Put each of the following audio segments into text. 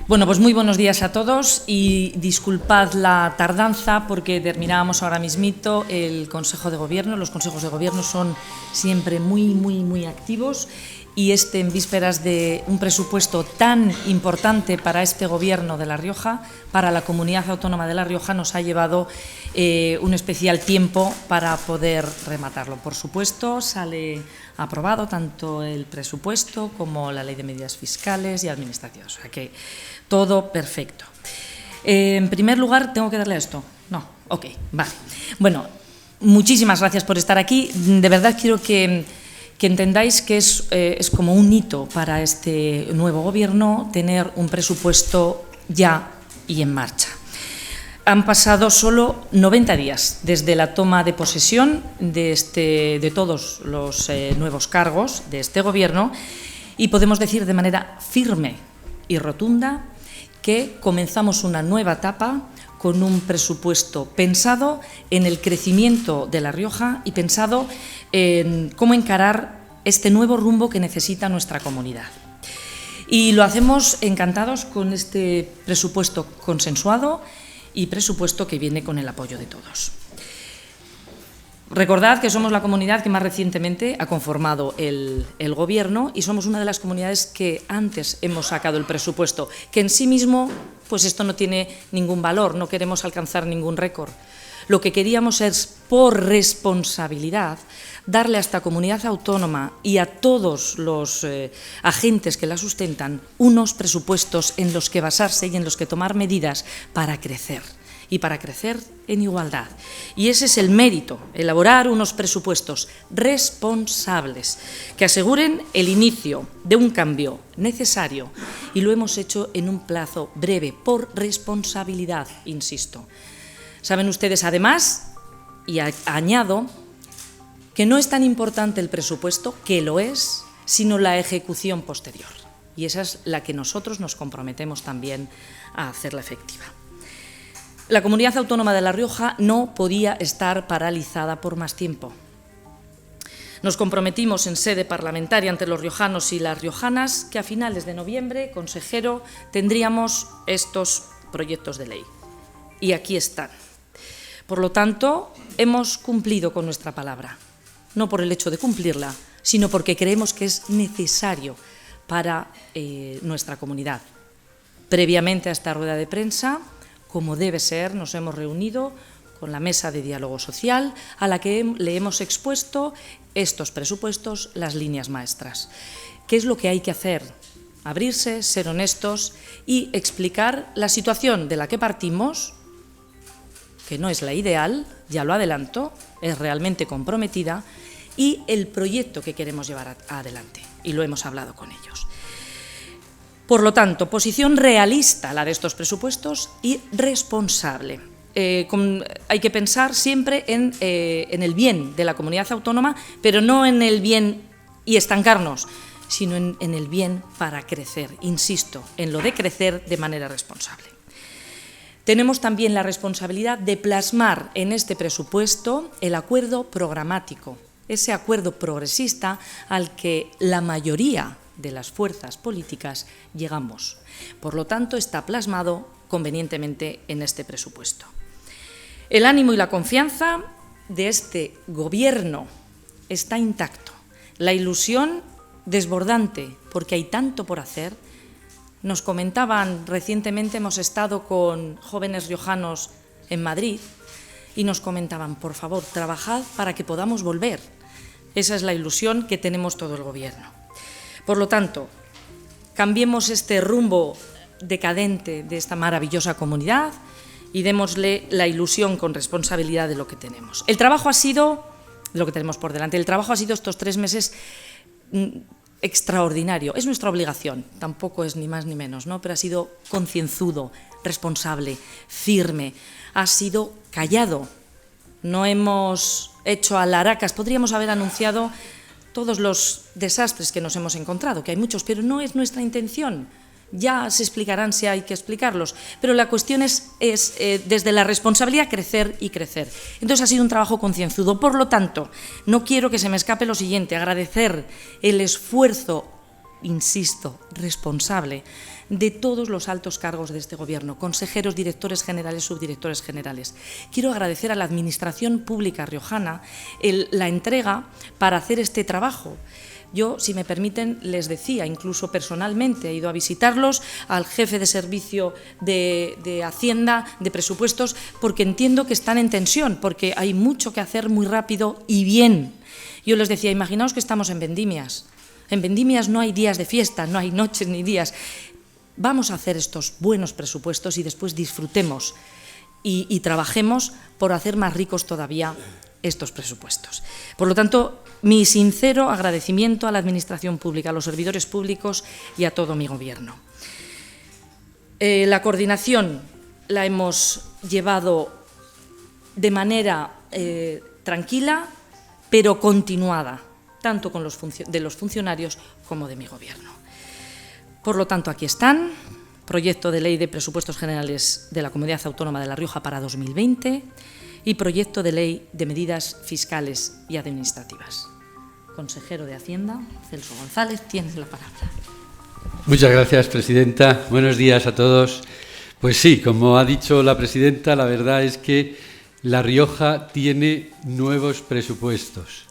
Bueno, pues muy buenos días a todos y disculpad la tardanza porque terminábamos ahora mismito el Consejo de Gobierno. Los consejos de Gobierno son siempre muy activos y en vísperas de un presupuesto tan importante para este Gobierno de La Rioja, para la Comunidad Autónoma de La Rioja, nos ha llevado un especial tiempo para poder rematarlo. Por supuesto, sale aprobado tanto el presupuesto como la Ley de Medidas Fiscales y Administrativas, o sea que todo perfecto. En primer lugar, ¿tengo que darle a esto? No, ok, vale. Bueno, muchísimas gracias por estar aquí. De verdad quiero que entendáis que es como un hito para este nuevo Gobierno tener un presupuesto ya y en marcha. Han pasado solo 90 días desde la toma de posesión de todos los nuevos cargos de este Gobierno y podemos decir de manera firme y rotunda que comenzamos una nueva etapa con un presupuesto pensado en el crecimiento de La Rioja y pensado en cómo encarar este nuevo rumbo que necesita nuestra comunidad. Y lo hacemos encantados con este presupuesto consensuado y presupuesto que viene con el apoyo de todos. Recordad que somos la comunidad que más recientemente ha conformado el Gobierno y somos una de las comunidades que antes hemos sacado el presupuesto, que en sí mismo pues esto no tiene ningún valor, no queremos alcanzar ningún récord. Lo que queríamos es, por responsabilidad, darle a esta comunidad autónoma y a todos los agentes que la sustentan unos presupuestos en los que basarse y en los que tomar medidas para crecer. Y para crecer en igualdad. Y ese es el mérito, elaborar unos presupuestos responsables que aseguren el inicio de un cambio necesario y lo hemos hecho en un plazo breve, por responsabilidad, insisto. Saben ustedes además, y añado, que no es tan importante el presupuesto, que lo es, sino la ejecución posterior. Y esa es la que nosotros nos comprometemos también a hacerla efectiva. La Comunidad Autónoma de La Rioja no podía estar paralizada por más tiempo. Nos comprometimos en sede parlamentaria ante los riojanos y las riojanas que a finales de noviembre, consejero, tendríamos estos proyectos de ley. Y aquí están. Por lo tanto, hemos cumplido con nuestra palabra, no por el hecho de cumplirla, sino porque creemos que es necesario para nuestra comunidad. Previamente a esta rueda de prensa, como debe ser, nos hemos reunido con la mesa de diálogo social a la que le hemos expuesto estos presupuestos, las líneas maestras. ¿Qué es lo que hay que hacer? Abrirse, ser honestos y explicar la situación de la que partimos, que no es la ideal, ya lo adelanto, es realmente comprometida, y el proyecto que queremos llevar adelante, y lo hemos hablado con ellos. Por lo tanto, posición realista la de estos presupuestos y responsable. Hay que pensar siempre en el bien de la comunidad autónoma, pero no en el bien y estancarnos, sino en el bien para crecer, insisto, en lo de crecer de manera responsable. Tenemos también la responsabilidad de plasmar en este presupuesto el acuerdo programático, ese acuerdo progresista al que la mayoría de las fuerzas políticas llegamos. Por lo tanto, está plasmado convenientemente en este presupuesto. El ánimo y la confianza de este Gobierno está intacto. La ilusión desbordante, porque hay tanto por hacer. Nos comentaban, recientemente hemos estado con jóvenes riojanos en Madrid y nos comentaban, por favor, trabajad para que podamos volver. Esa es la ilusión que tenemos todo el Gobierno. Por lo tanto, cambiemos este rumbo decadente de esta maravillosa comunidad y démosle la ilusión con responsabilidad de lo que tenemos. El trabajo ha sido, lo que tenemos por delante, el trabajo ha sido estos 3 meses extraordinario. Es nuestra obligación, tampoco es ni más ni menos, ¿no? Pero ha sido concienzudo, responsable, firme, ha sido callado. No hemos hecho alaracas, podríamos haber anunciado todos los desastres que nos hemos encontrado, que hay muchos, pero no es nuestra intención. Ya se explicarán si hay que explicarlos, pero la cuestión es desde la responsabilidad crecer y crecer. Entonces ha sido un trabajo concienzudo. Por lo tanto, no quiero que se me escape lo siguiente, agradecer el esfuerzo insisto, responsable de todos los altos cargos de este Gobierno, consejeros, directores generales, subdirectores generales. Quiero agradecer a la Administración Pública riojana la entrega para hacer este trabajo. Yo, si me permiten, les decía, incluso personalmente, he ido a visitarlos, al jefe de servicio de Hacienda, de presupuestos, porque entiendo que están en tensión, porque hay mucho que hacer muy rápido y bien. Yo les decía, imaginaos que estamos en vendimias. En vendimias no hay días de fiesta, no hay noches ni días. Vamos a hacer estos buenos presupuestos y después disfrutemos y trabajemos por hacer más ricos todavía estos presupuestos. Por lo tanto, mi sincero agradecimiento a la Administración Pública, a los servidores públicos y a todo mi Gobierno. La coordinación la hemos llevado de manera tranquila, pero continuada, tanto con los funcionarios como de mi Gobierno. Por lo tanto, aquí están, proyecto de Ley de Presupuestos Generales de la Comunidad Autónoma de La Rioja para 2020 y proyecto de Ley de Medidas Fiscales y Administrativas. Consejero de Hacienda, Celso González, tienes la palabra. Muchas gracias, presidenta. Buenos días a todos. Pues sí, como ha dicho la presidenta, la verdad es que La Rioja tiene nuevos presupuestos.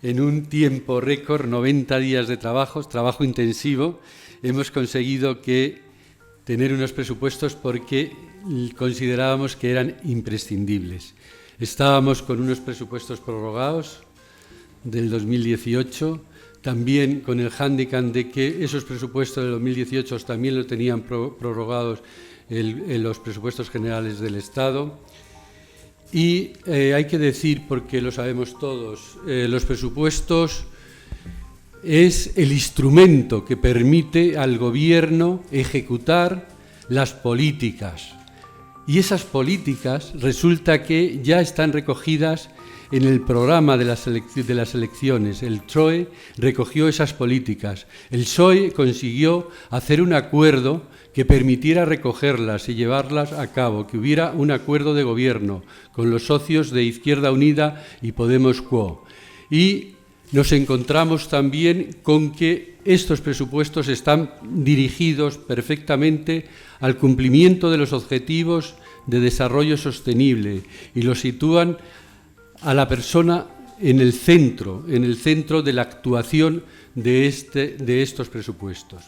En un tiempo récord, 90 días de trabajo intensivo, hemos conseguido tener unos presupuestos porque considerábamos que eran imprescindibles. Estábamos con unos presupuestos prorrogados del 2018, también con el hándicap de que esos presupuestos del 2018 también lo tenían prorrogados los presupuestos generales del Estado. Y hay que decir, porque lo sabemos todos, los presupuestos es el instrumento que permite al Gobierno ejecutar las políticas. Y esas políticas resulta que ya están recogidas en el programa de las elecciones. El PSOE recogió esas políticas. El PSOE consiguió hacer un acuerdo que permitiera recogerlas y llevarlas a cabo, que hubiera un acuerdo de gobierno con los socios de Izquierda Unida y Podemos Quo. Y nos encontramos también con que estos presupuestos están dirigidos perfectamente al cumplimiento de los objetivos de desarrollo sostenible y los sitúan a la persona en el centro de la actuación de estos presupuestos.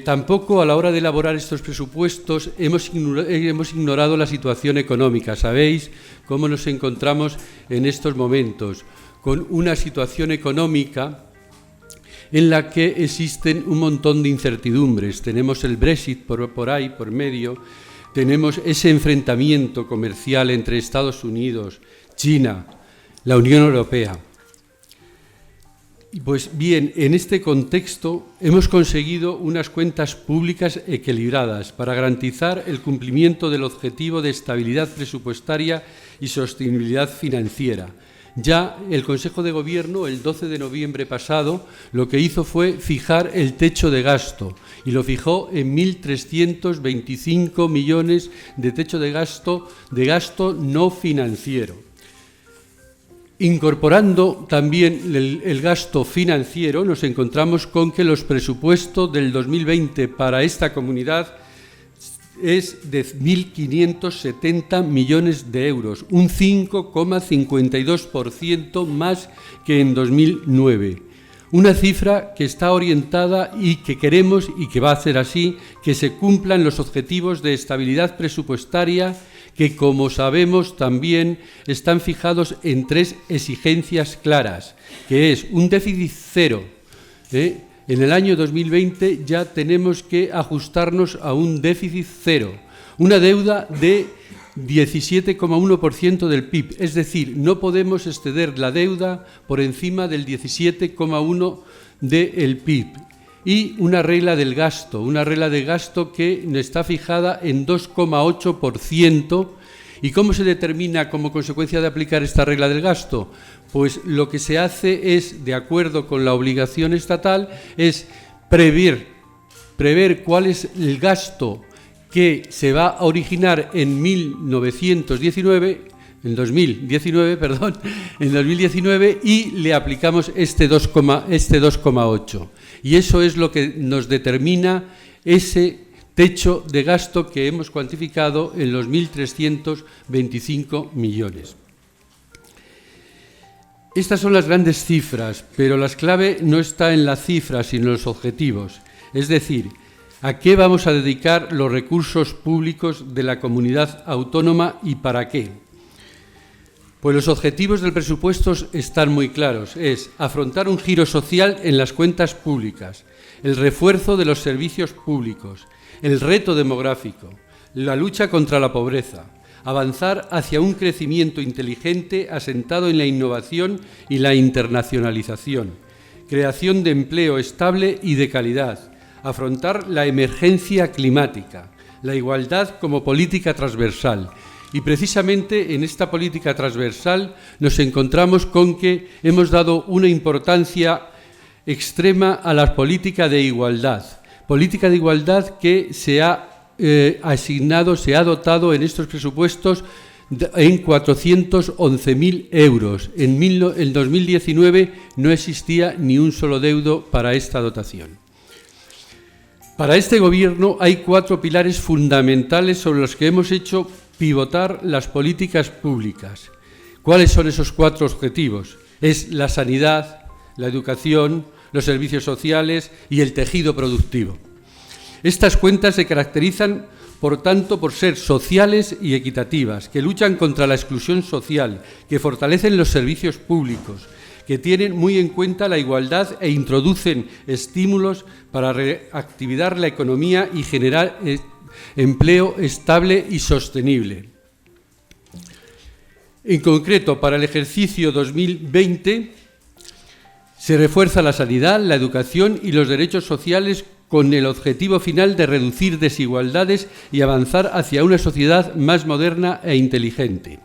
Tampoco a la hora de elaborar estos presupuestos hemos ignorado la situación económica. Sabéis cómo nos encontramos en estos momentos, con una situación económica en la que existen un montón de incertidumbres. Tenemos el Brexit por ahí, por medio, tenemos ese enfrentamiento comercial entre Estados Unidos, China, la Unión Europea. Pues bien, en este contexto hemos conseguido unas cuentas públicas equilibradas para garantizar el cumplimiento del objetivo de estabilidad presupuestaria y sostenibilidad financiera. Ya el Consejo de Gobierno, el 12 de noviembre pasado, lo que hizo fue fijar el techo de gasto y lo fijó en 1.325 millones de techo de gasto no financiero. Incorporando también el gasto financiero, nos encontramos con que los presupuestos del 2020 para esta comunidad es de 1.570 millones de euros, un 5,52% más que en 2009. Una cifra que está orientada y que queremos, y que va a ser así, que se cumplan los objetivos de estabilidad presupuestaria que, como sabemos, también están fijados en 3 exigencias claras, que es un déficit cero. En el año 2020 ya tenemos que ajustarnos a un déficit cero, una deuda de 17,1% del PIB, es decir, no podemos exceder la deuda por encima del 17,1% del PIB. Y una regla de gasto que está fijada en 2,8%. ¿Y cómo se determina como consecuencia de aplicar esta regla del gasto? Pues lo que se hace es, de acuerdo con la obligación estatal, es prever cuál es el gasto que se va a originar en 1919, 2019 y le aplicamos este 2,8. Y eso es lo que nos determina ese techo de gasto que hemos cuantificado en los 1.325 millones. Estas son las grandes cifras, pero la clave no está en las cifras, sino en los objetivos. Es decir, ¿a qué vamos a dedicar los recursos públicos de la comunidad autónoma y para qué? Pues los objetivos del presupuesto están muy claros. Es afrontar un giro social en las cuentas públicas, el refuerzo de los servicios públicos, el reto demográfico, la lucha contra la pobreza, avanzar hacia un crecimiento inteligente asentado en la innovación y la internacionalización, creación de empleo estable y de calidad, afrontar la emergencia climática, la igualdad como política transversal. Y precisamente en esta política transversal nos encontramos con que hemos dado una importancia extrema a la política de igualdad que se ha asignado, se ha dotado en estos presupuestos en 411.000 euros. En 2019 no existía ni un solo euro para esta dotación. Para este Gobierno hay 4 pilares fundamentales sobre los que hemos hecho pivotar las políticas públicas. ¿Cuáles son esos 4 objetivos? Es la sanidad, la educación, los servicios sociales y el tejido productivo. Estas cuentas se caracterizan, por tanto, por ser sociales y equitativas, que luchan contra la exclusión social, que fortalecen los servicios públicos, que tienen muy en cuenta la igualdad e introducen estímulos para reactivar la economía y generar empleo estable y sostenible. En concreto, para el ejercicio 2020 se refuerza la sanidad, la educación y los derechos sociales con el objetivo final de reducir desigualdades y avanzar hacia una sociedad más moderna e inteligente.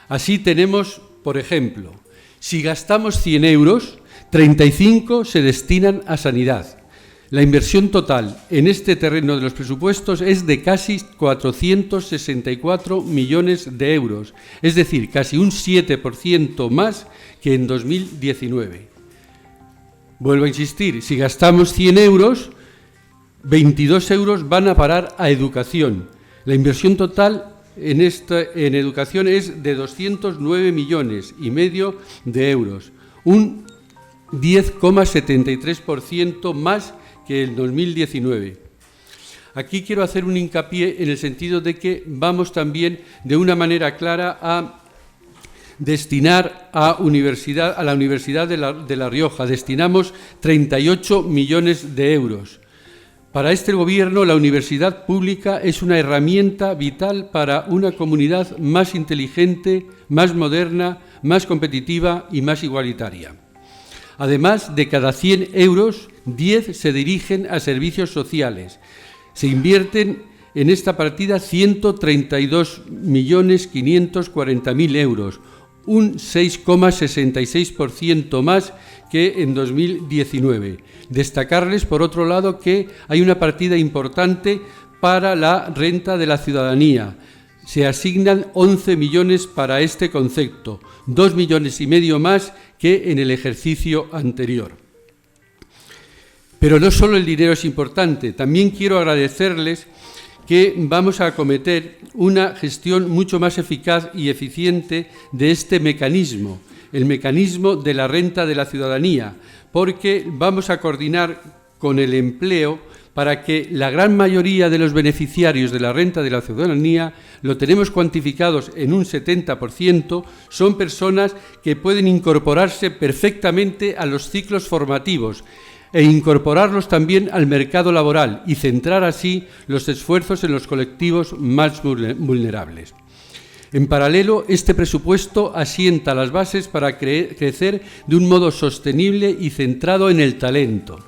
Así tenemos, por ejemplo, si gastamos 100 euros, 35 se destinan a sanidad. La inversión total en este terreno de los presupuestos es de casi 464 millones de euros, es decir, casi un 7% más que en 2019. Vuelvo a insistir, si gastamos 100 euros, 22 euros van a parar a educación. La inversión total en educación es de 209 millones y medio de euros, un 10,73% más que el 2019. Aquí quiero hacer un hincapié en el sentido de que vamos también de una manera clara a destinar a la Universidad de La Rioja. Destinamos 38 millones de euros. Para este Gobierno, la universidad pública es una herramienta vital para una comunidad más inteligente, más moderna, más competitiva y más igualitaria. Además, de cada 100 euros, 10 se dirigen a servicios sociales. Se invierten en esta partida 132.540.000 euros, un 6,66% más que en 2019. Destacarles, por otro lado, que hay una partida importante para la renta de la ciudadanía. Se asignan 11 millones para este concepto, 2,5 millones más que en el ejercicio anterior. Pero no solo el dinero es importante, también quiero agradecerles que vamos a acometer una gestión mucho más eficaz y eficiente de este mecanismo, el mecanismo de la renta de la ciudadanía, porque vamos a coordinar con el empleo para que la gran mayoría de los beneficiarios de la renta de la ciudadanía, lo tenemos cuantificados en un 70%, son personas que pueden incorporarse perfectamente a los ciclos formativos e incorporarlos también al mercado laboral y centrar así los esfuerzos en los colectivos más vulnerables. En paralelo, este presupuesto asienta las bases para crecer de un modo sostenible y centrado en el talento.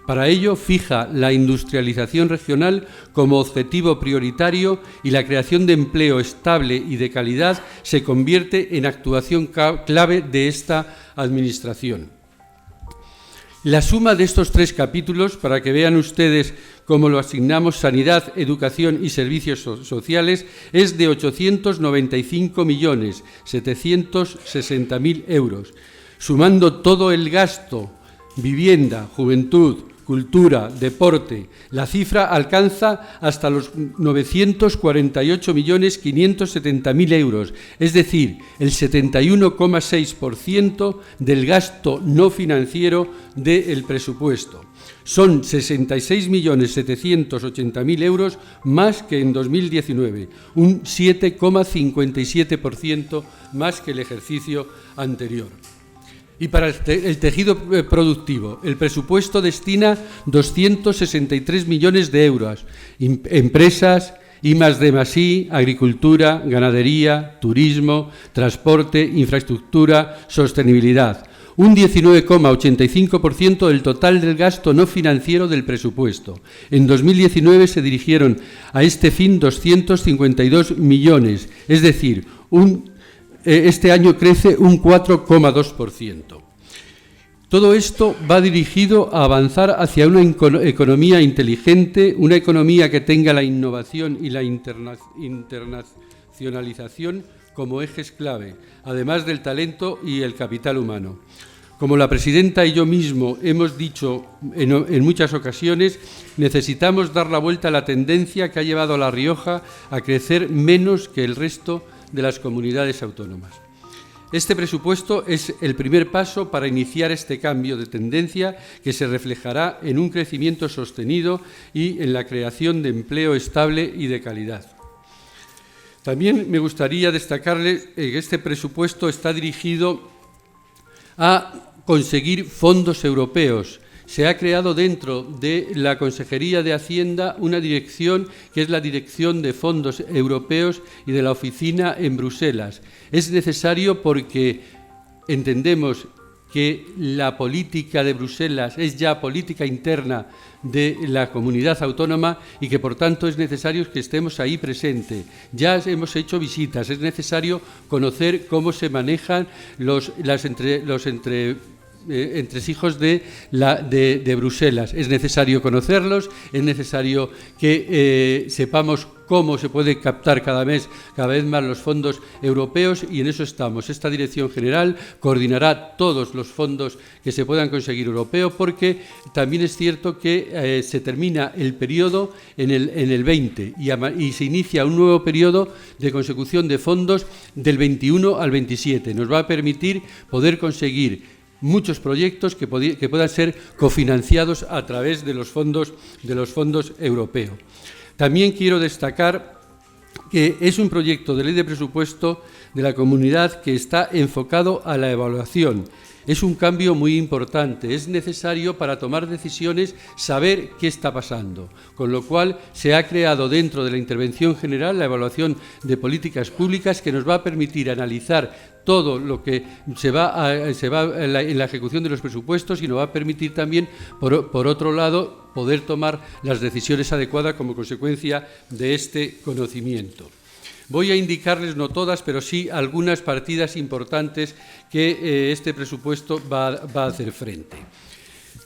Para ello, fija la industrialización regional como objetivo prioritario y la creación de empleo estable y de calidad se convierte en actuación clave de esta Administración. La suma de estos tres capítulos, para que vean ustedes cómo lo asignamos, sanidad, educación y servicios sociales, es de 895.760.000 euros. Sumando todo el gasto, vivienda, juventud, cultura, deporte, la cifra alcanza hasta los 948.570.000 euros, es decir, el 71,6% del gasto no financiero del presupuesto. Son 66.780.000 euros más que en 2019, un 7,57% más que el ejercicio anterior. Y para el tejido productivo, el presupuesto destina 263 millones de euros. Empresas, I+D+I, agricultura, ganadería, turismo, transporte, infraestructura, sostenibilidad. Un 19,85% del total del gasto no financiero del presupuesto. En 2019 se dirigieron a este fin 252 millones, es decir, este año crece un 4,2%. Todo esto va dirigido a avanzar hacia una economía inteligente, una economía que tenga la innovación y la internacionalización como ejes clave, además del talento y el capital humano. Como la presidenta y yo mismo hemos dicho en muchas ocasiones, necesitamos dar la vuelta a la tendencia que ha llevado a La Rioja a crecer menos que el resto de las comunidades autónomas. Este presupuesto es el primer paso para iniciar este cambio de tendencia que se reflejará en un crecimiento sostenido y en la creación de empleo estable y de calidad. También me gustaría destacarles que este presupuesto está dirigido a conseguir fondos europeos. Se ha creado dentro de la Consejería de Hacienda una dirección que es la Dirección de Fondos Europeos y de la oficina en Bruselas. Es necesario porque entendemos que la política de Bruselas es ya política interna de la comunidad autónoma y que, por tanto, es necesario que estemos ahí presentes. Ya hemos hecho visitas, es necesario conocer cómo se manejan los entresijos de Bruselas. Es necesario conocerlos, es necesario que sepamos cómo se puede captar cada vez más los fondos europeos y en eso estamos. Esta Dirección General coordinará todos los fondos que se puedan conseguir europeos porque también es cierto que se termina el periodo en el 20 y se inicia un nuevo periodo de consecución de fondos del 21 al 27. Nos va a permitir poder conseguir muchos proyectos que puedan ser cofinanciados a través de los fondos europeos. También quiero destacar que es un proyecto de ley de presupuesto de la comunidad que está enfocado a la evaluación. Es un cambio muy importante, es necesario para tomar decisiones saber qué está pasando, con lo cual se ha creado dentro de la intervención general la evaluación de políticas públicas que nos va a permitir analizar todo lo que se va en la ejecución de los presupuestos y nos va a permitir también, por otro lado, poder tomar las decisiones adecuadas como consecuencia de este conocimiento. Voy a indicarles, no todas, pero sí algunas partidas importantes que este presupuesto va a hacer frente.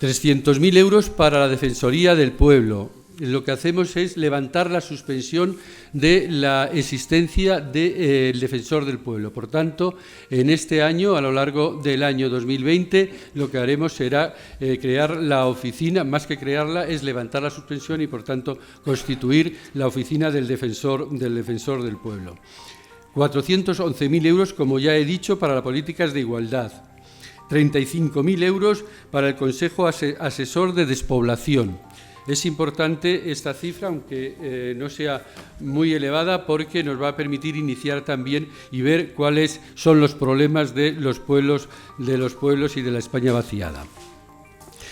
300.000 euros para la Defensoría del Pueblo. Lo que hacemos es levantar la suspensión de la existencia del Defensor del Pueblo. Por tanto, en este año, a lo largo del año 2020, lo que haremos será crear la oficina, más que crearla, es levantar la suspensión y, por tanto, constituir la oficina del Defensor del Pueblo. 411.000 euros, como ya he dicho, para las políticas de igualdad. 35.000 euros para el Consejo Asesor de Despoblación. Es importante esta cifra, aunque no sea muy elevada, porque nos va a permitir iniciar también y ver cuáles son los problemas de los pueblos y de la España vaciada.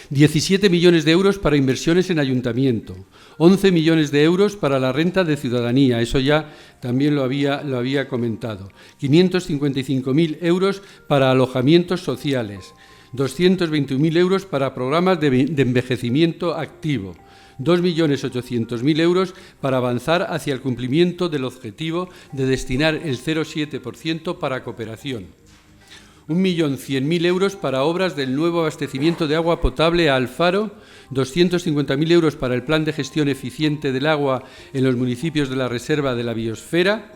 17 millones de euros para inversiones en ayuntamiento, 11 millones de euros para la renta de ciudadanía, eso ya también lo había comentado, 555.000 euros para alojamientos sociales, 221.000 euros para programas de envejecimiento activo, 2.800.000 euros para avanzar hacia el cumplimiento del objetivo de destinar el 0,7% para cooperación. 1.100.000 euros para obras del nuevo abastecimiento de agua potable a Alfaro, 250.000 euros para el plan de gestión eficiente del agua en los municipios de la Reserva de la Biosfera,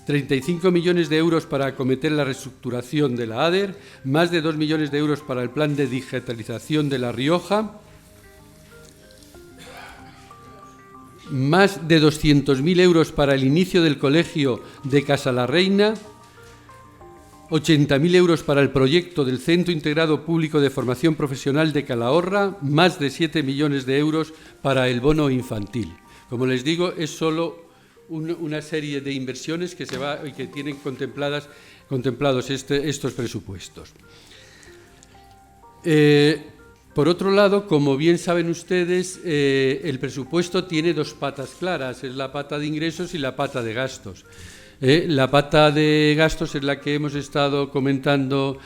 35 millones de euros para acometer la reestructuración de la ADER, más de 2 millones de euros para el plan de digitalización de La Rioja, más de 200.000 euros para el inicio del colegio de Casalarreina, 80.000 euros para el proyecto del Centro Integrado Público de Formación Profesional de Calahorra, más de 7 millones de euros para el bono infantil. Como les digo, es solo una serie de inversiones que tienen contemplados estos presupuestos. Por otro lado, como bien saben ustedes, el presupuesto tiene dos patas claras, es la pata de ingresos y la pata de gastos. La pata de gastos es la que hemos estado comentando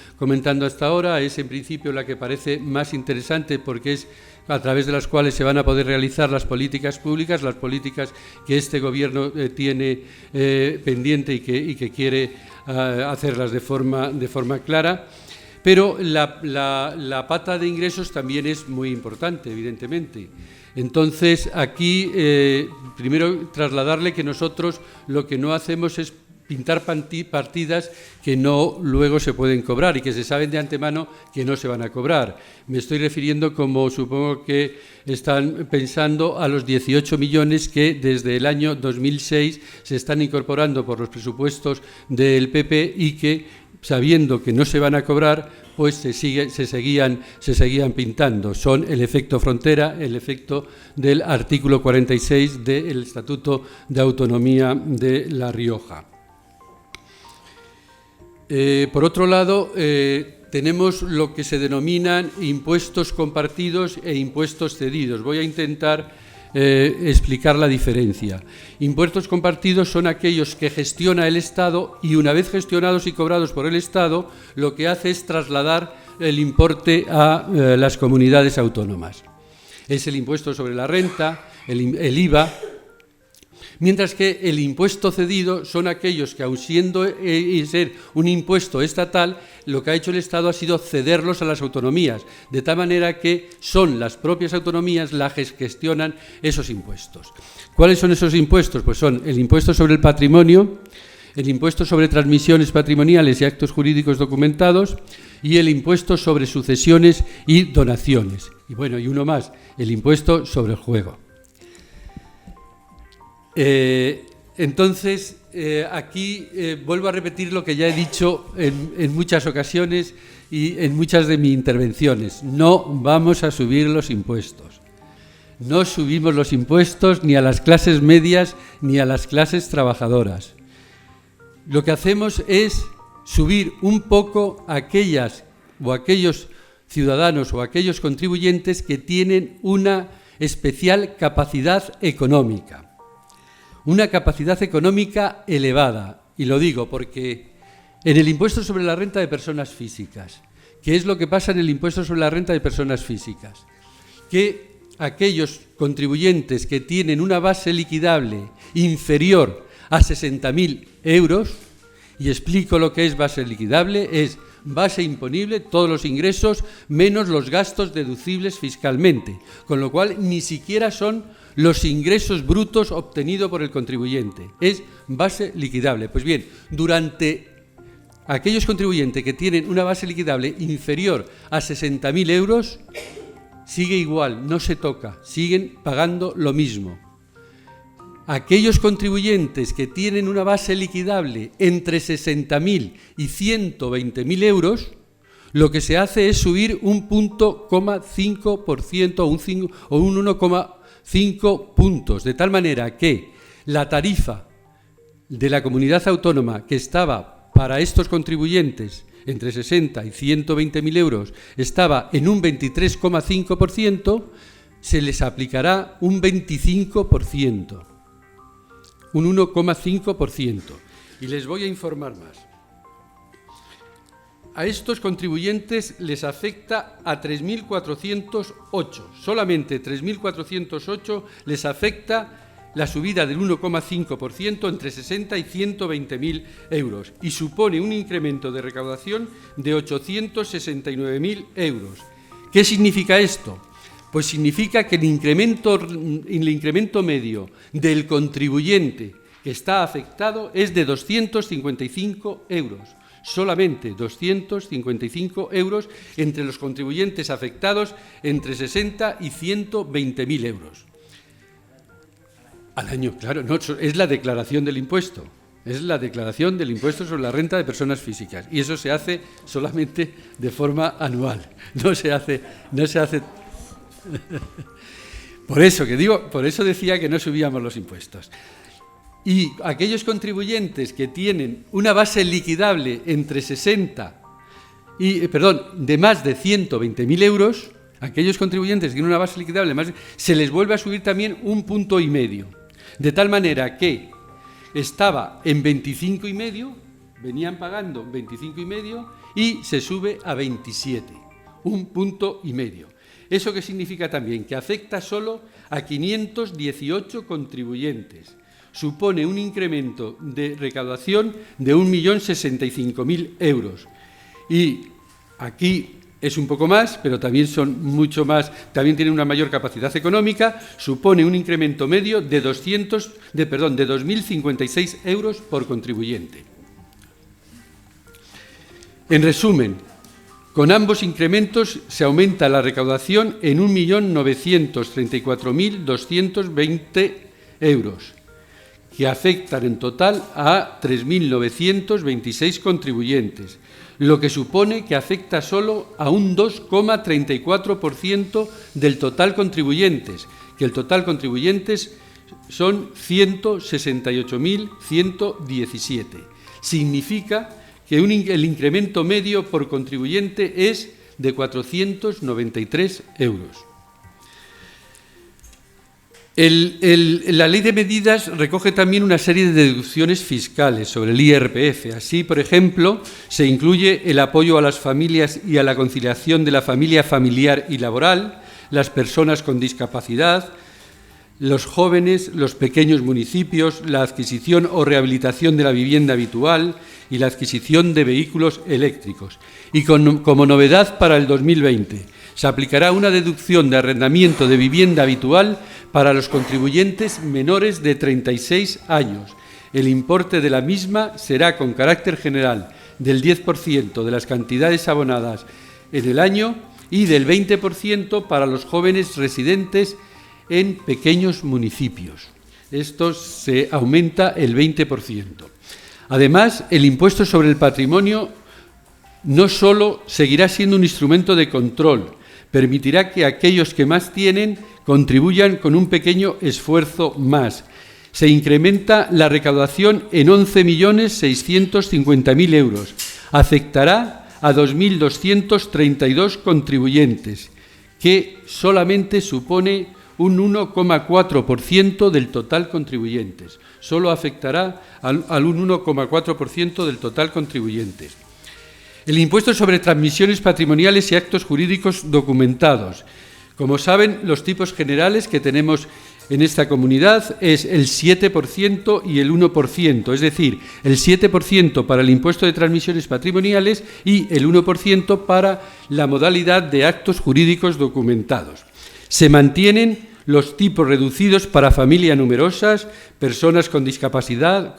hasta ahora, es en principio la que parece más interesante porque es a través de las cuales se van a poder realizar las políticas públicas, las políticas que este Gobierno tiene pendiente y que quiere hacerlas de forma clara. Pero la pata de ingresos también es muy importante, evidentemente. Entonces, aquí, primero, trasladarle que nosotros lo que no hacemos es pintar partidas que no luego se pueden cobrar y que se saben de antemano que no se van a cobrar. Me estoy refiriendo, como supongo que están pensando, a los 18 millones que desde el año 2006 se están incorporando por los presupuestos del PP y que, sabiendo que no se van a cobrar, pues se seguían pintando. Son el efecto frontera, el efecto del artículo 46 del Estatuto de Autonomía de La Rioja. Por otro lado, tenemos lo que se denominan impuestos compartidos e impuestos cedidos. Voy a intentar explicar la diferencia. Impuestos compartidos son aquellos que gestiona el Estado y, una vez gestionados y cobrados por el Estado, lo que hace es trasladar el importe a las comunidades autónomas. Es el impuesto sobre la renta, el IVA, mientras que el impuesto cedido son aquellos que, aun siendo ser un impuesto estatal, lo que ha hecho el Estado ha sido cederlos a las autonomías, de tal manera que son las propias autonomías las que gestionan esos impuestos. ¿Cuáles son esos impuestos? Pues son el impuesto sobre el patrimonio, el impuesto sobre transmisiones patrimoniales y actos jurídicos documentados y el impuesto sobre sucesiones y donaciones. Y bueno, y uno más, el impuesto sobre el juego. Entonces, aquí vuelvo a repetir lo que ya he dicho en muchas ocasiones y en muchas de mis intervenciones. No vamos a subir los impuestos. No subimos los impuestos ni a las clases medias ni a las clases trabajadoras. Lo que hacemos es subir un poco a aquellos ciudadanos o aquellos contribuyentes que tienen una especial capacidad económica. Una capacidad económica elevada, y lo digo porque en el impuesto sobre la renta de personas físicas, ¿qué es lo que pasa en el impuesto sobre la renta de personas físicas? Que aquellos contribuyentes que tienen una base liquidable inferior a 60.000 euros, y explico lo que es base liquidable, es base imponible, todos los ingresos menos los gastos deducibles fiscalmente, con lo cual ni siquiera son los ingresos brutos obtenidos por el contribuyente, es base liquidable. Pues bien, durante aquellos contribuyentes que tienen una base liquidable inferior a 60.000 euros, sigue igual, no se toca, siguen pagando lo mismo. Aquellos contribuyentes que tienen una base liquidable entre 60.000 y 120.000 euros, lo que se hace es subir un 0,5% o un 1,5 puntos, de tal manera que la tarifa de la comunidad autónoma que estaba para estos contribuyentes entre 60 y 120.000 euros estaba en un 23,5%, se les aplicará un 25%. Un 1,5%. Y les voy a informar más. A estos contribuyentes les afecta a 3.408. Solamente 3.408 les afecta la subida del 1,5% entre 60 y 120.000 euros y supone un incremento de recaudación de 869.000 euros. ¿Qué significa esto? Pues significa que el incremento medio del contribuyente que está afectado es de 255 euros. Solamente 255 euros entre los contribuyentes afectados entre 60 y 120.000 euros. Al año, claro, no, es la declaración del impuesto. Es la declaración del impuesto sobre la renta de personas físicas. Y eso se hace solamente de forma anual. No se hace. Por eso decía que no subíamos los impuestos. Y aquellos contribuyentes que tienen una base liquidable entre 60 de más de 120.000 euros, aquellos contribuyentes que tienen una base liquidable se les vuelve a subir también 1,5 puntos. De tal manera que estaba en 25,5, venían pagando 25,5 y se sube a 27, 1,5 puntos. ¿Eso qué significa también? Que afecta solo a 518 contribuyentes. Supone un incremento de recaudación de 1.065.000 euros. Y aquí es un poco más, pero también son mucho más, también tienen una mayor capacidad económica, supone un incremento medio de 2.056 euros por contribuyente. En resumen, con ambos incrementos se aumenta la recaudación en 1.934.220 euros, que afectan en total a 3.926 contribuyentes, lo que supone que afecta solo a un 2,34% del total contribuyentes, que el total contribuyentes son 168.117. Significa que el incremento medio por contribuyente es de 493 euros. La Ley de Medidas recoge también una serie de deducciones fiscales sobre el IRPF. Así, por ejemplo, se incluye el apoyo a las familias y a la conciliación de la familia familiar y laboral, las personas con discapacidad, los jóvenes, los pequeños municipios, la adquisición o rehabilitación de la vivienda habitual y la adquisición de vehículos eléctricos. Y como novedad para el 2020, se aplicará una deducción de arrendamiento de vivienda habitual para los contribuyentes menores de 36 años. El importe de la misma será con carácter general del 10% de las cantidades abonadas en el año y del 20% para los jóvenes residentes en pequeños municipios. Esto se aumenta el 20%. Además, el impuesto sobre el patrimonio no solo seguirá siendo un instrumento de control, permitirá que aquellos que más tienen contribuyan con un pequeño esfuerzo más. Se incrementa la recaudación en 11.650.000 euros. Afectará a 2.232 contribuyentes, que solamente supone un 1,4% del total contribuyentes. Solo afectará al 1,4% del total contribuyentes. El impuesto sobre transmisiones patrimoniales y actos jurídicos documentados. Como saben, los tipos generales que tenemos en esta comunidad es el 7% y el 1%, es decir, el 7% para el impuesto de transmisiones patrimoniales y el 1% para la modalidad de actos jurídicos documentados. Se mantienen los tipos reducidos para familias numerosas, personas con discapacidad,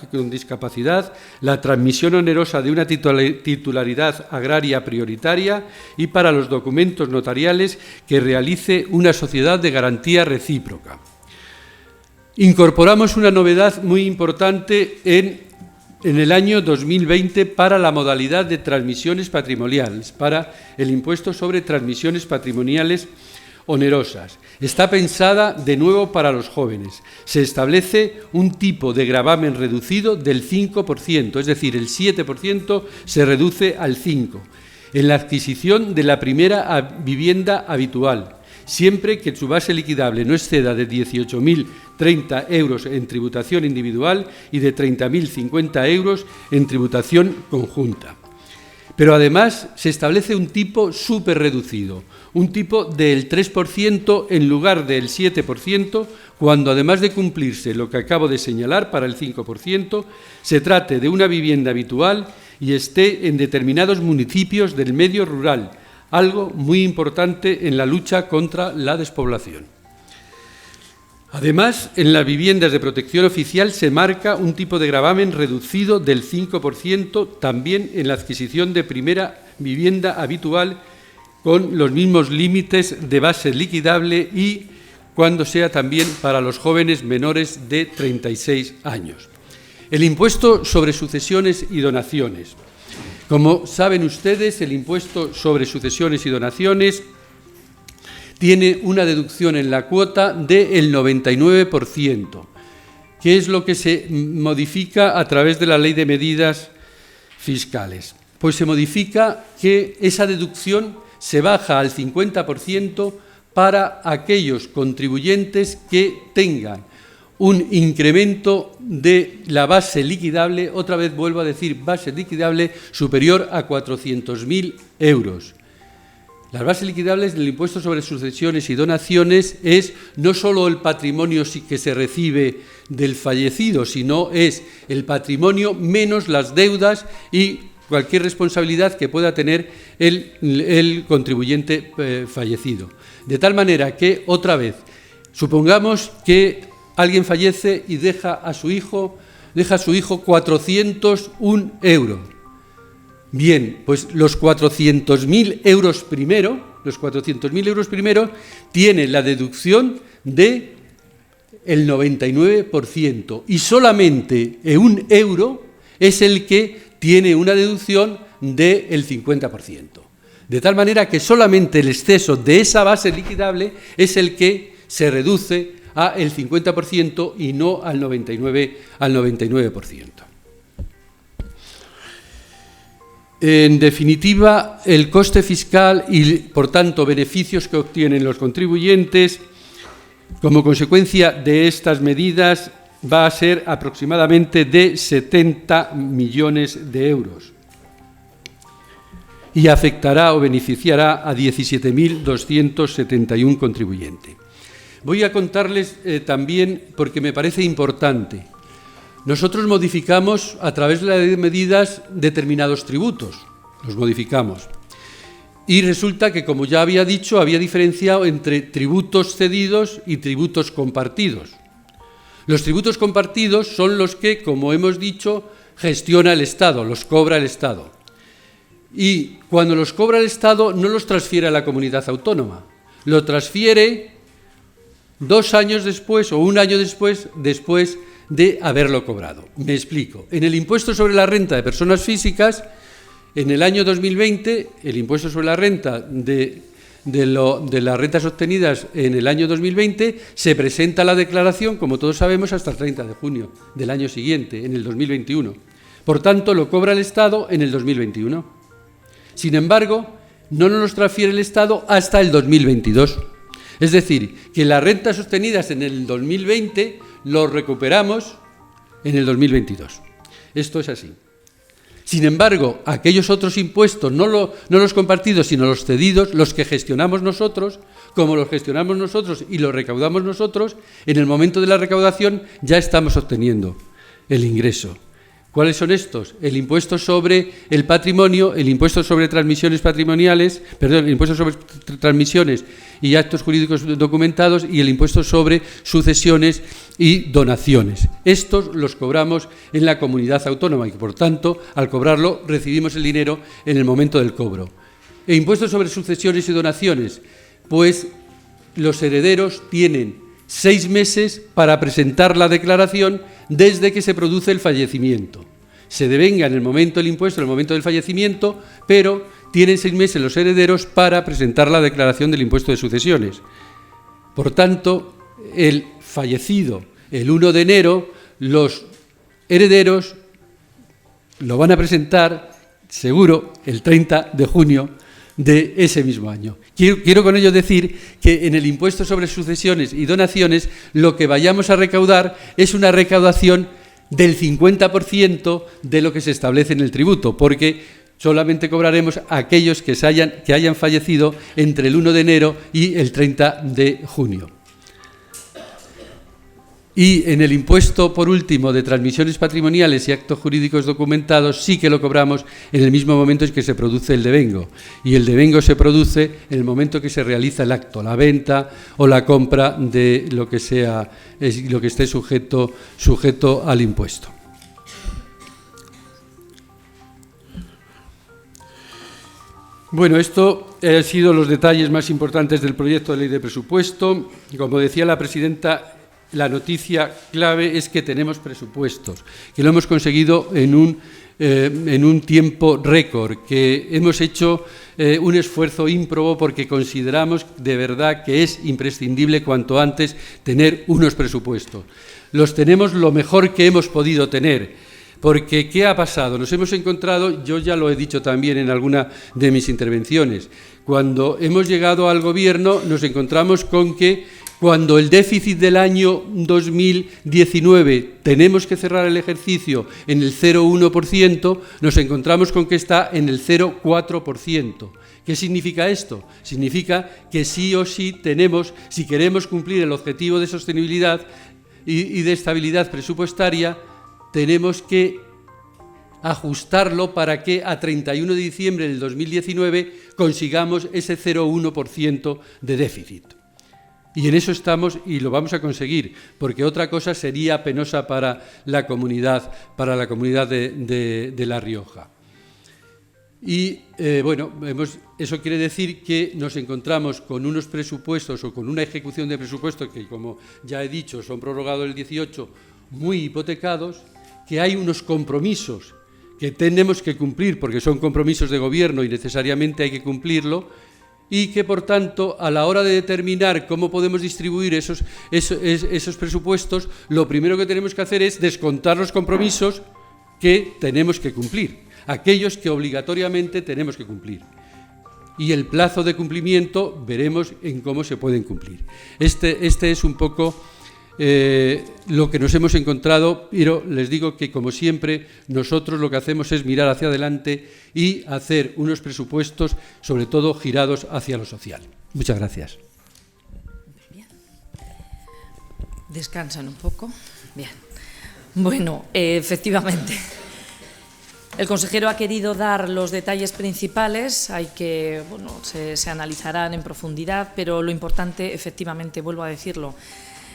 la transmisión onerosa de una titularidad agraria prioritaria y para los documentos notariales que realice una sociedad de garantía recíproca. Incorporamos una novedad muy importante en el año 2020 para la modalidad de transmisiones patrimoniales, para el impuesto sobre transmisiones patrimoniales onerosas. Está pensada de nuevo para los jóvenes. Se establece un tipo de gravamen reducido del 5%, es decir, el 7% se reduce al 5%, en la adquisición de la primera vivienda habitual, siempre que su base liquidable no exceda de 18.030 euros en tributación individual y de 30.050 euros en tributación conjunta. Pero además se establece un tipo súper reducido, un tipo del 3% en lugar del 7%, cuando además de cumplirse lo que acabo de señalar para el 5%, se trate de una vivienda habitual y esté en determinados municipios del medio rural, algo muy importante en la lucha contra la despoblación. Además, en las viviendas de protección oficial se marca un tipo de gravamen reducido del 5%, también en la adquisición de primera vivienda habitual, con los mismos límites de base liquidable y cuando sea también para los jóvenes menores de 36 años. El impuesto sobre sucesiones y donaciones. Como saben ustedes, el impuesto sobre sucesiones y donaciones tiene una deducción en la cuota del 99%, que es lo que se modifica a través de la Ley de Medidas Fiscales. Pues se modifica que esa deducción se baja al 50% para aquellos contribuyentes que tengan un incremento de la base liquidable, otra vez vuelvo a decir base liquidable, superior a 400.000 euros. Las bases liquidables del impuesto sobre sucesiones y donaciones es no solo el patrimonio que se recibe del fallecido, sino es el patrimonio menos las deudas y cualquier responsabilidad que pueda tener el contribuyente fallecido. De tal manera que, otra vez, supongamos que alguien fallece y deja a su hijo 401 euros. Bien, pues los 400.000 euros primero, tienen la deducción del 99% y solamente un euro es el que tiene una deducción del 50%. De tal manera que solamente el exceso de esa base liquidable es el que se reduce al 50% y no al 99%. En definitiva, el coste fiscal y, por tanto, beneficios que obtienen los contribuyentes como consecuencia de estas medidas va a ser aproximadamente de 70 millones de euros y afectará o beneficiará a 17.271 contribuyentes. Voy a contarles también, porque me parece importante, nosotros modificamos a través de la ley de medidas determinados tributos, los modificamos. Y resulta que, como ya había dicho, había diferenciado entre tributos cedidos y tributos compartidos. Los tributos compartidos son los que, como hemos dicho, gestiona el Estado, los cobra el Estado. Y cuando los cobra el Estado no los transfiere a la comunidad autónoma, lo transfiere 2 años después o 1 año después de haberlo cobrado. Me explico. En el impuesto sobre la renta de personas físicas, en el año 2020, el impuesto sobre la renta de las rentas obtenidas en el año 2020, se presenta la declaración, como todos sabemos, hasta el 30 de junio del año siguiente, en el 2021. Por tanto, lo cobra el Estado en el 2021. Sin embargo, no nos los transfiere el Estado hasta el 2022. Es decir, que las rentas obtenidas en el 2020 los recuperamos en el 2022. Esto es así. Sin embargo, aquellos otros impuestos, no los compartidos, sino los cedidos, los que gestionamos nosotros, como los gestionamos nosotros y los recaudamos nosotros, en el momento de la recaudación ya estamos obteniendo el ingreso. ¿Cuáles son estos? El impuesto sobre el patrimonio, el impuesto sobre transmisiones patrimoniales, perdón, el impuesto sobre transmisiones y actos jurídicos documentados y el impuesto sobre sucesiones y donaciones. Estos los cobramos en la comunidad autónoma y, por tanto, al cobrarlo recibimos el dinero en el momento del cobro. El impuesto sobre sucesiones y donaciones, pues los herederos tienen 6 meses para presentar la declaración desde que se produce el fallecimiento. Se devenga en el momento del impuesto, en el momento del fallecimiento, pero tienen 6 meses los herederos para presentar la declaración del impuesto de sucesiones. Por tanto, el fallecido, el 1 de enero, los herederos lo van a presentar, seguro, el 30 de junio de ese mismo año. Quiero con ello decir que en el impuesto sobre sucesiones y donaciones lo que vayamos a recaudar es una recaudación del 50% de lo que se establece en el tributo, porque Solamente cobraremos a aquellos que hayan fallecido entre el 1 de enero y el 30 de junio. Y en el impuesto, por último, de transmisiones patrimoniales y actos jurídicos documentados, sí que lo cobramos en el mismo momento en que se produce el devengo. Y el devengo se produce en el momento que se realiza el acto, la venta o la compra de lo que esté sujeto al impuesto. Bueno, esto han sido los detalles más importantes del proyecto de ley de presupuesto. Como decía la presidenta, la noticia clave es que tenemos presupuestos, que lo hemos conseguido en un tiempo récord, que hemos hecho un esfuerzo ímprobo porque consideramos de verdad que es imprescindible cuanto antes tener unos presupuestos. Los tenemos lo mejor que hemos podido tener, porque ¿qué ha pasado? Nos hemos encontrado, yo ya lo he dicho también en alguna de mis intervenciones, cuando hemos llegado al Gobierno nos encontramos con que cuando el déficit del año 2019 tenemos que cerrar el ejercicio en el 0,1%, nos encontramos con que está en el 0,4%. ¿Qué significa esto? Significa que sí o sí tenemos, si queremos cumplir el objetivo de sostenibilidad y de estabilidad presupuestaria, tenemos que ajustarlo para que a 31 de diciembre del 2019 consigamos ese 0,1% de déficit. Y en eso estamos y lo vamos a conseguir, porque otra cosa sería penosa para la comunidad de La Rioja. Y, eso quiere decir que nos encontramos con unos presupuestos o con una ejecución de presupuestos que, como ya he dicho, son prorrogados el 18, muy hipotecados, que hay unos compromisos que tenemos que cumplir, porque son compromisos de gobierno y necesariamente hay que cumplirlo, y que, por tanto, a la hora de determinar cómo podemos distribuir esos presupuestos, lo primero que tenemos que hacer es descontar los compromisos que tenemos que cumplir, aquellos que obligatoriamente tenemos que cumplir. Y el plazo de cumplimiento veremos en cómo se pueden cumplir. Este es un poco lo que nos hemos encontrado, pero les digo que, como siempre, nosotros lo que hacemos es mirar hacia adelante y hacer unos presupuestos, sobre todo, girados hacia lo social. Muchas gracias. Bien. Descansan un poco. Bien. Bueno, efectivamente, el consejero ha querido dar los detalles principales, se analizarán en profundidad, pero lo importante, efectivamente, vuelvo a decirlo,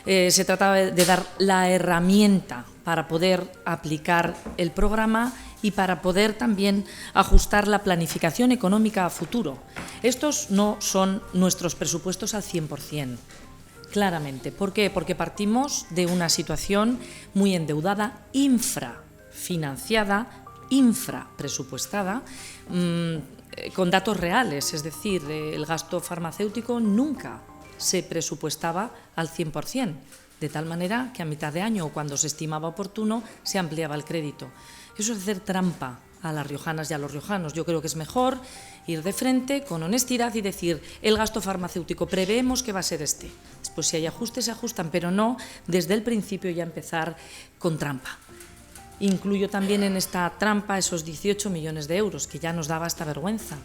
se trataba de dar la herramienta para poder aplicar el programa y para poder también ajustar la planificación económica a futuro. Estos no son nuestros presupuestos al 100%, claramente. ¿Por qué? Porque partimos de una situación muy endeudada, infrafinanciada, infrapresupuestada, con datos reales, es decir, el gasto farmacéutico nunca se presupuestaba al 100%, de tal manera que a mitad de año o cuando se estimaba oportuno se ampliaba el crédito. Eso es hacer trampa a las riojanas y a los riojanos. Yo creo que es mejor ir de frente con honestidad y decir, el gasto farmacéutico preveemos que va a ser este. Después, si hay ajustes, se ajustan, pero no desde el principio ya empezar con trampa. Incluyo también en esta trampa esos 18 millones de euros, que ya nos daba esta vergüenza.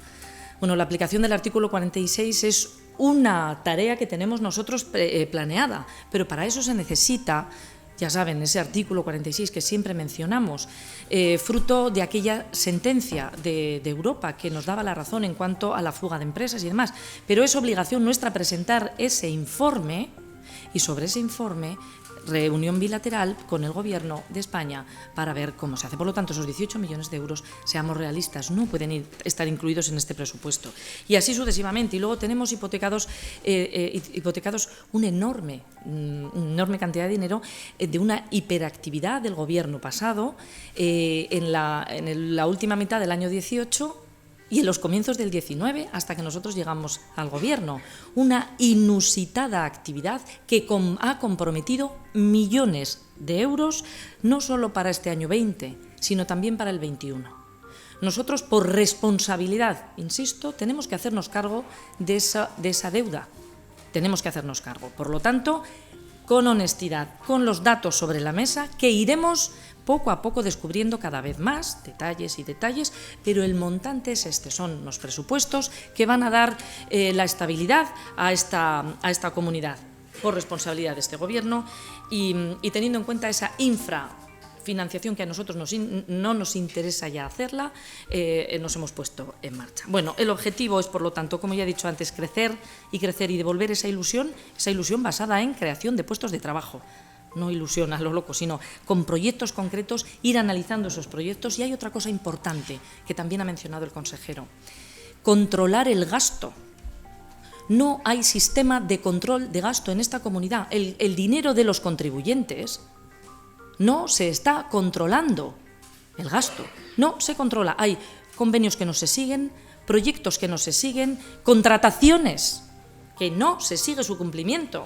Bueno, la aplicación del artículo 46 es una tarea que tenemos nosotros planeada, pero para eso se necesita, ya saben, ese artículo 46 que siempre mencionamos, fruto de aquella sentencia de Europa que nos daba la razón en cuanto a la fuga de empresas y demás. Pero es obligación nuestra presentar ese informe y sobre ese informe reunión bilateral con el Gobierno de España para ver cómo se hace. Por lo tanto, esos 18 millones de euros, seamos realistas, no pueden estar incluidos en este presupuesto. Y así sucesivamente. Y luego tenemos hipotecados una enorme cantidad de dinero de una hiperactividad del Gobierno pasado en la última mitad del año 18 y en los comienzos del 19, hasta que nosotros llegamos al Gobierno. Una inusitada actividad que ha comprometido millones de euros, no solo para este año 20, sino también para el 21. Nosotros, por responsabilidad, insisto, tenemos que hacernos cargo de esa deuda. Tenemos que hacernos cargo. Por lo tanto, con honestidad, con los datos sobre la mesa, que iremos poco a poco descubriendo cada vez más detalles y detalles, pero el montante es este, son los presupuestos que van a dar la estabilidad a esta comunidad por responsabilidad de este Gobierno y teniendo en cuenta esa infrafinanciación que a nosotros no nos interesa ya hacerla, nos hemos puesto en marcha. Bueno, el objetivo es, por lo tanto, como ya he dicho antes, crecer y devolver esa ilusión basada en creación de puestos de trabajo. No ilusión a lo loco, sino con proyectos concretos, ir analizando esos proyectos. Y hay otra cosa importante que también ha mencionado el consejero: controlar el gasto. No hay sistema de control de gasto en esta comunidad. El dinero de los contribuyentes no se está controlando. El gasto no se controla. Hay convenios que no se siguen, proyectos que no se siguen, contrataciones que no se sigue su cumplimiento.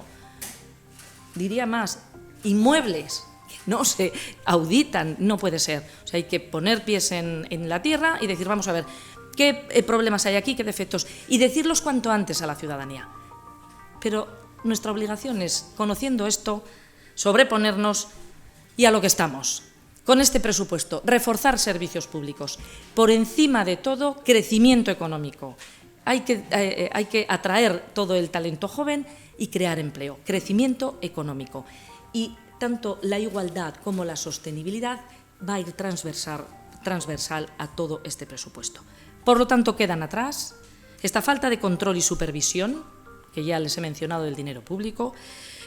Diría más, inmuebles que no se auditan. No puede ser. O sea, hay que poner pies en la tierra y decir, vamos a ver, ¿qué problemas hay aquí, qué defectos? Y decirlos cuanto antes a la ciudadanía. Pero nuestra obligación es, conociendo esto, sobreponernos y a lo que estamos. Con este presupuesto, reforzar servicios públicos. Por encima de todo, crecimiento económico. Hay que atraer todo el talento joven y crear empleo. Crecimiento económico. Y tanto la igualdad como la sostenibilidad va a ir transversal a todo este presupuesto. Por lo tanto, quedan atrás esta falta de control y supervisión, que ya les he mencionado, del dinero público.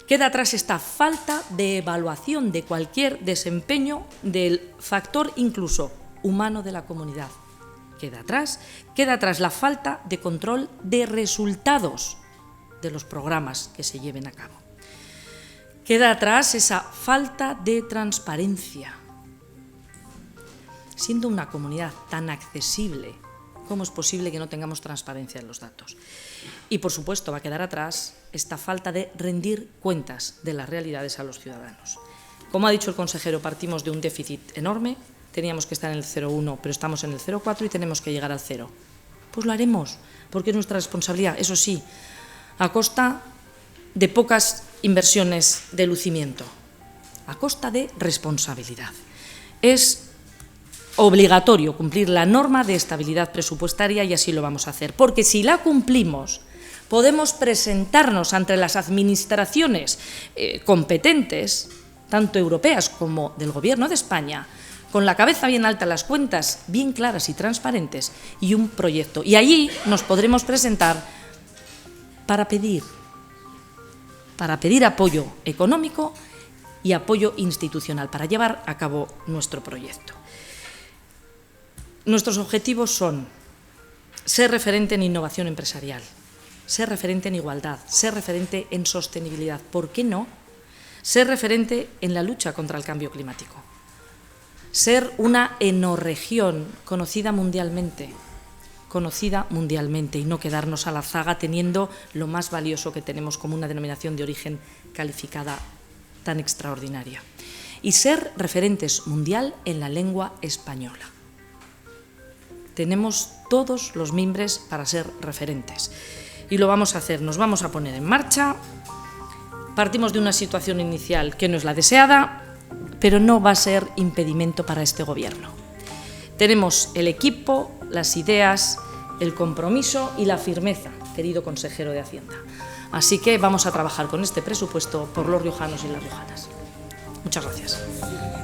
Queda atrás esta falta de evaluación de cualquier desempeño del factor incluso humano de la comunidad. Queda atrás la falta de control de resultados de los programas que se lleven a cabo. Queda atrás esa falta de transparencia. Siendo una comunidad tan accesible, ¿cómo es posible que no tengamos transparencia en los datos? Y, por supuesto, va a quedar atrás esta falta de rendir cuentas de las realidades a los ciudadanos. Como ha dicho el consejero, partimos de un déficit enorme, teníamos que estar en el 0,1, pero estamos en el 0,4 y tenemos que llegar al 0. Pues lo haremos, porque es nuestra responsabilidad, eso sí, a costa de pocas inversiones de lucimiento, a costa de responsabilidad. Es obligatorio cumplir la norma de estabilidad presupuestaria y así lo vamos a hacer, porque si la cumplimos podemos presentarnos ante las administraciones competentes, tanto europeas como del Gobierno de España, con la cabeza bien alta, las cuentas bien claras y transparentes y un proyecto. Y allí nos podremos presentar para pedir apoyo económico y apoyo institucional para llevar a cabo nuestro proyecto. Nuestros objetivos son ser referente en innovación empresarial, ser referente en igualdad, ser referente en sostenibilidad. ¿Por qué no? Ser referente en la lucha contra el cambio climático. Ser una enorregión conocida mundialmente y no quedarnos a la zaga teniendo lo más valioso que tenemos como una denominación de origen calificada tan extraordinaria. Y ser referentes mundial en la lengua española. Tenemos todos los mimbres para ser referentes y lo vamos a hacer, nos vamos a poner en marcha. Partimos de una situación inicial que no es la deseada, pero no va a ser impedimento para este Gobierno. Tenemos el equipo, las ideas, el compromiso y la firmeza, querido consejero de Hacienda. Así que vamos a trabajar con este presupuesto por los riojanos y las riojanas. Muchas gracias.